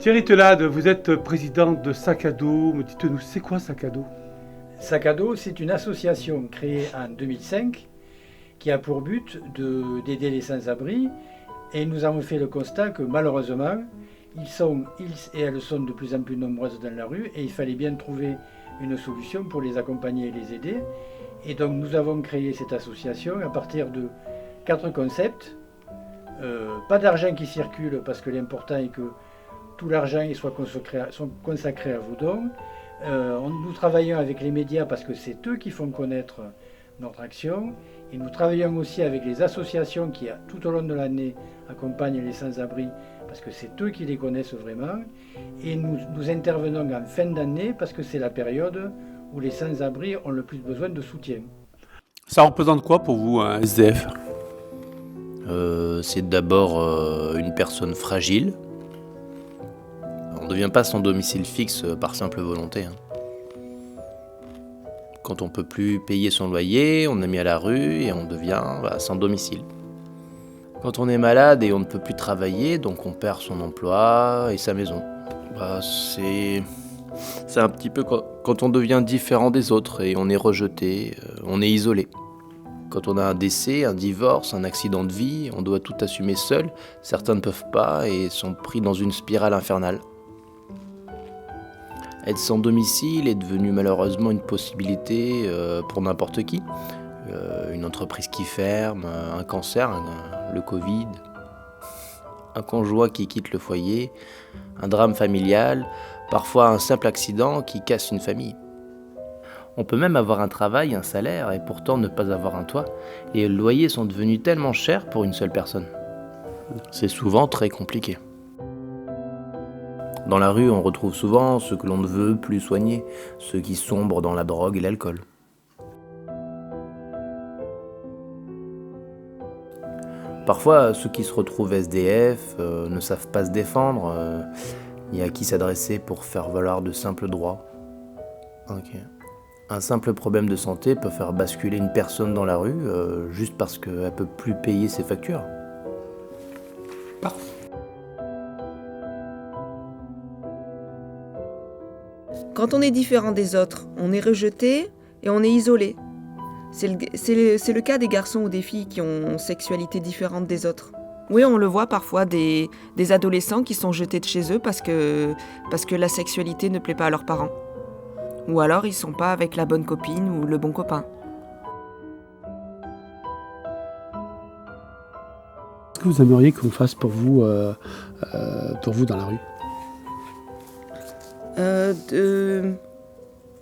Thierry Telade, vous êtes président de Sac à dos. Dites-nous, c'est quoi Sac à dos? Sac à dos, c'est une association créée en 2005 qui a pour but d'aider les sans-abri. Et nous avons fait le constat que malheureusement, ils et elles sont de plus en plus nombreuses dans la rue et il fallait bien trouver une solution pour les accompagner et les aider. Et donc nous avons créé cette association à partir de 4 concepts. Pas d'argent qui circule parce que l'important est que tout l'argent soit consacré à vos dons. Nous travaillons avec les médias parce que c'est eux qui font connaître notre action. Et nous travaillons aussi avec les associations qui, tout au long de l'année, accompagnent les sans-abri parce que c'est eux qui les connaissent vraiment. Et nous intervenons en fin d'année parce que c'est la période où les sans-abri ont le plus besoin de soutien. Ça représente quoi pour vous, un SDF? C'est d'abord une personne fragile. On ne devient pas sans domicile fixe par simple volonté. Quand on ne peut plus payer son loyer, on est mis à la rue et on devient sans domicile. Quand on est malade et on ne peut plus travailler, donc on perd son emploi et sa maison. C'est un petit peu quand on devient différent des autres et on est rejeté, on est isolé. Quand on a un décès, un divorce, un accident de vie, on doit tout assumer seul. Certains ne peuvent pas et sont pris dans une spirale infernale. Être sans domicile est devenu malheureusement une possibilité pour n'importe qui. Une entreprise qui ferme, un cancer, le Covid, un conjoint qui quitte le foyer, un drame familial, parfois un simple accident qui casse une famille. On peut même avoir un travail, un salaire, et pourtant ne pas avoir un toit. Les loyers sont devenus tellement chers pour une seule personne. C'est souvent très compliqué. Dans la rue, on retrouve souvent ceux que l'on ne veut plus soigner, ceux qui sombrent dans la drogue et l'alcool. Parfois, ceux qui se retrouvent SDF ne savent pas se défendre, ni à qui s'adresser pour faire valoir de simples droits. Un simple problème de santé peut faire basculer une personne dans la rue juste parce qu'elle ne peut plus payer ses factures. Quand on est différent des autres, on est rejeté et on est isolé. C'est le cas des garçons ou des filles qui ont une sexualité différente des autres. Oui, on le voit parfois des adolescents qui sont jetés de chez eux parce que la sexualité ne plaît pas à leurs parents. Ou alors ils ne sont pas avec la bonne copine ou le bon copain. Qu'est-ce que vous aimeriez qu'on fasse pour vous dans la rue?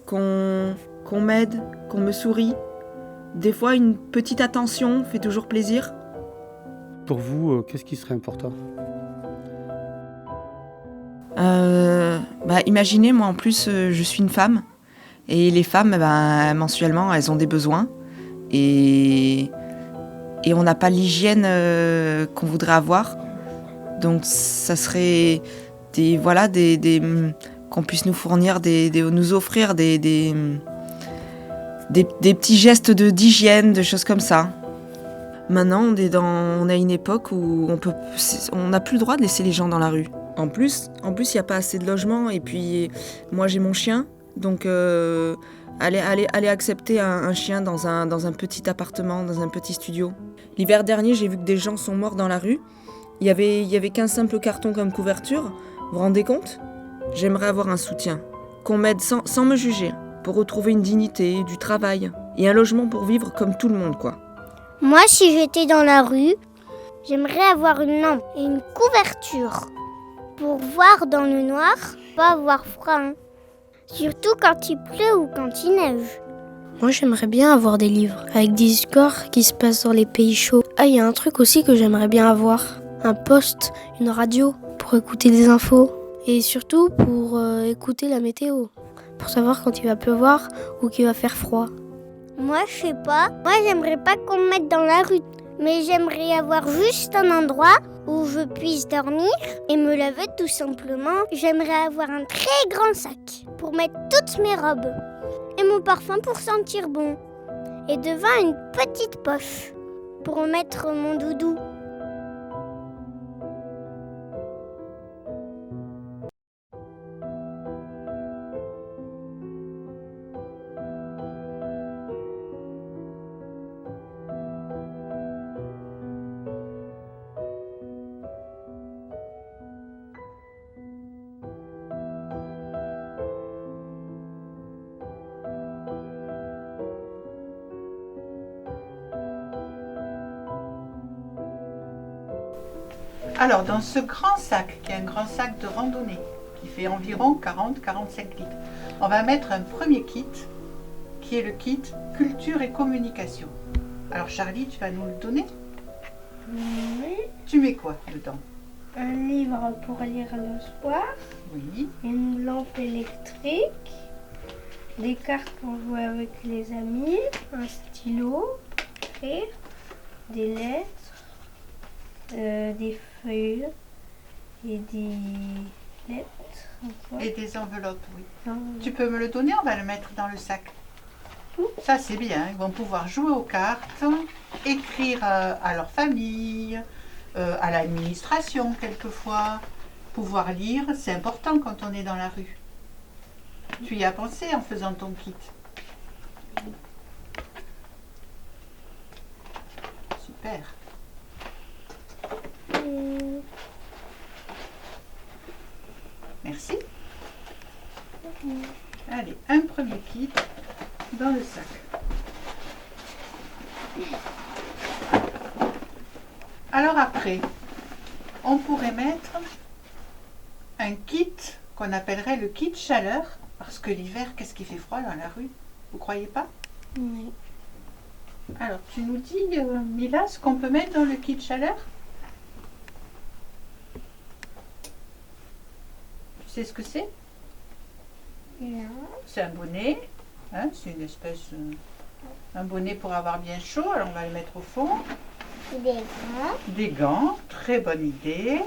Qu'on m'aide, qu'on me sourie. Des fois, une petite attention fait toujours plaisir. Pour vous, qu'est-ce qui serait important? Imaginez, moi en plus, je suis une femme. Et les femmes, mensuellement, elles ont des besoins. Et on n'a pas l'hygiène qu'on voudrait avoir. Donc ça serait qu'on puisse nous fournir, nous offrir des petits gestes d'hygiène, de choses comme ça. Maintenant, on a une époque où on n'a plus le droit de laisser les gens dans la rue. En plus, il n'y a pas assez de logements. Et puis, moi, j'ai mon chien. Donc, aller accepter un chien dans un petit appartement, dans un petit studio. L'hiver dernier, j'ai vu que des gens sont morts dans la rue. Il y avait qu'un simple carton comme couverture. Vous vous rendez compte ? J'aimerais avoir un soutien. Qu'on m'aide sans me juger. Pour retrouver une dignité, du travail. Et un logement pour vivre comme tout le monde, quoi. Moi, si j'étais dans la rue, j'aimerais avoir une lampe et une couverture. Pour voir dans le noir, pas avoir froid. Surtout quand il pleut ou quand il neige. Moi, j'aimerais bien avoir des livres avec des histoires qui se passent dans les pays chauds. Il y a un truc aussi que j'aimerais bien avoir. Un poste, une radio, pour écouter des infos. Et surtout pour écouter la météo. Pour savoir quand il va pleuvoir ou qu'il va faire froid. Moi, je sais pas. Moi, j'aimerais pas qu'on me mette dans la rue. Mais j'aimerais avoir juste un endroit où je puisse dormir et me laver tout simplement. J'aimerais avoir un très grand sac pour mettre toutes mes robes. Et mon parfum pour sentir bon. Et devant une petite poche pour mettre mon doudou. Alors, dans ce grand sac, qui est un grand sac de randonnée, qui fait environ 40-45 litres, on va mettre un premier kit, qui est le kit culture et communication. Alors Charlie, tu vas nous le donner? Oui. Tu mets quoi dedans? Un livre pour lire le soir, Oui, une lampe électrique, des cartes pour jouer avec les amis, un stylo pour écrire, des lettres, des feuilles et des lettres. encore. et des enveloppes, oui. Non, Tu peux me le donner? On va le mettre dans le sac. Ça, c'est bien. Ils vont pouvoir jouer aux cartes, écrire à leur famille, à l'administration quelquefois, pouvoir lire. C'est important quand on est dans la rue. Tu y as pensé en faisant ton kit? Super. Merci. Allez, un premier kit dans le sac. Alors après, on pourrait mettre un kit qu'on appellerait le kit chaleur, parce que l'hiver, qu'est-ce qui fait froid dans la rue? Vous croyez pas? oui. Alors, tu nous dis, Mila, ce qu'on peut mettre dans le kit chaleur? Tu sais ce que c'est? Non. C'est un bonnet, hein, c'est une espèce, un bonnet pour avoir bien chaud. Alors on va le mettre au fond. Des gants. Des gants, très bonne idée.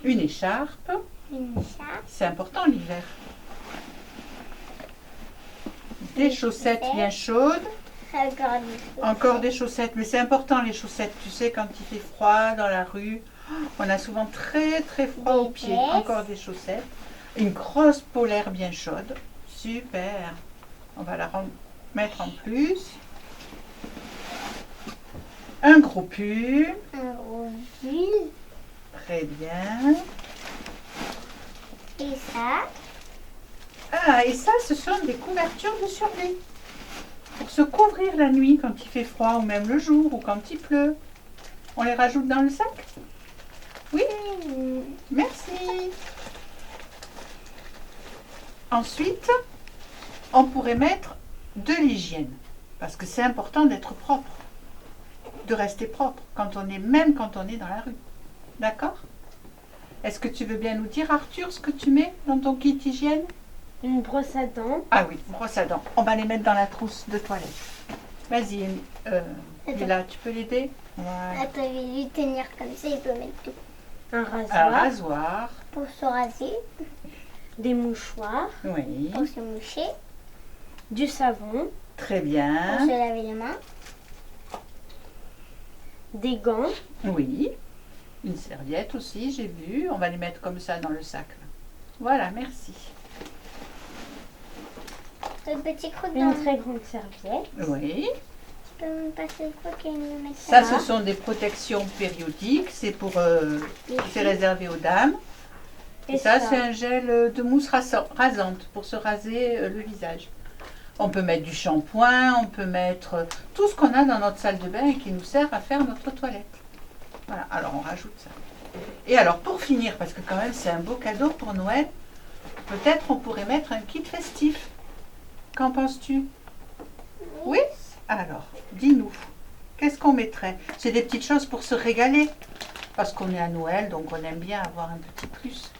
Une écharpe, Une écharpe. c'est important l'hiver. Des chaussettes bien chaudes, encore des chaussettes, mais c'est important les chaussettes, tu sais, quand il fait froid dans la rue, on a souvent très très froid aux pieds. vestes. Encore des chaussettes, une grosse polaire bien chaude, super, on va la mettre en plus. Un gros pull, Un gros pull. très bien. Et ça. Ah, et ça, ce sont des couvertures de survie. Pour se couvrir la nuit quand il fait froid, ou même le jour, ou quand il pleut. On les rajoute dans le sac? Oui, merci. Ensuite, on pourrait mettre de l'hygiène. Parce que c'est important d'être propre. De rester propre, même quand on est dans la rue. D'accord? Est-ce que tu veux bien nous dire, Arthur, ce que tu mets dans ton kit hygiène? Une brosse à dents. Ah oui, brosse à dents. On va les mettre dans la trousse de toilette. Vas-y, Mila, tu peux l'aider? Voilà. Attends, je vais lui tenir comme ça, il peut mettre tout. Un Un rasoir. rasoir. Pour se raser, Des mouchoirs. Oui. pour se moucher, Du savon. Très pour bien. se laver les mains. Des gants. Oui. Une serviette aussi, j'ai vu. On va les mettre comme ça dans le sac. Là. Voilà, merci. Ce petit croc Une dans très grande serviette. Oui. Tu peux me passer le croc et me mettre Ça, là. ce sont des protections périodiques. C'est pour, c'est réservé aux dames. Et ça, c'est un gel de mousse rasante pour se raser le visage. On peut mettre du shampoing, on peut mettre tout ce qu'on a dans notre salle de bain et qui nous sert à faire notre toilette. Voilà, alors on rajoute ça. Et alors pour finir, parce que quand même c'est un beau cadeau pour Noël, peut-être on pourrait mettre un kit festif. Qu'en penses-tu? Oui? Alors, dis-nous, qu'est-ce qu'on mettrait? C'est des petites choses pour se régaler, parce qu'on est à Noël, donc on aime bien avoir un petit plus.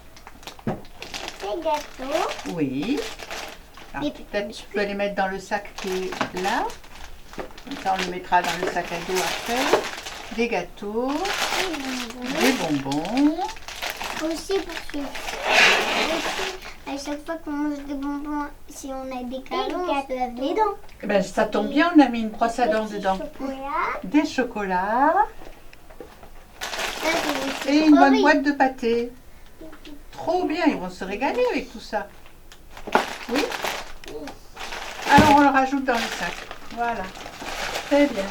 Des gâteaux. Oui. Alors, Des peut-être tu peux les mettre dans le sac qui est là. Comme ça, on le mettra dans le sac à dos après. Des gâteaux, des bonbons. Aussi parce que à chaque fois qu'on mange des bonbons, si on a des cadeaux, on se lave les dents. Eh ben, ça tombe bien, on a mis une brosse à dents Petit dedans. chocolat. Des chocolats Ça, c'est des et une bonne sucreries. boîte de pâté. Trop bien, ils vont se régaler avec tout ça. Oui? Alors on le rajoute dans le sac. Voilà. Très bien.